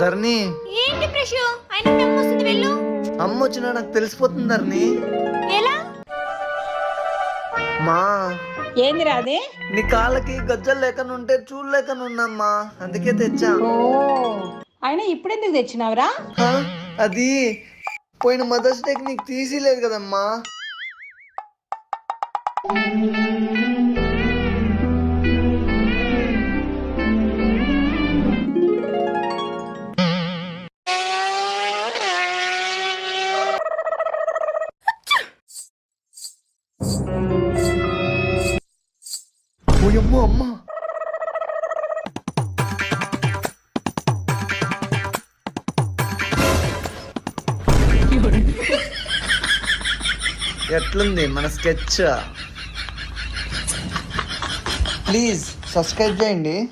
ధరణి, ఏంటి ప్రశు అయినా మీ అమ్మ వస్తుంది వెళ్ళు. అమ్మ వచ్చినా నాకు తెలిసిపోతుంది ధరణి. ఎలా? మా ఏంది రాదే? నీ కాళ్ళకి గజ్జలు లేకనుంటే ఉంటే చూడలేకనున్నమ్మా, అందుకే తెచ్చా. ఓ, అయినా ఇప్పుడెందుకు తెచ్చినావురా? హ? అది పోయిన మదర్స్ డేకి నీకు తీసిలేదు కదమ్మా. ఓయమ్మో అమ్మా, ఎట్లుంది మన స్కెచ్? ప్లీజ్ సబ్స్క్రైబ్ చేయండి.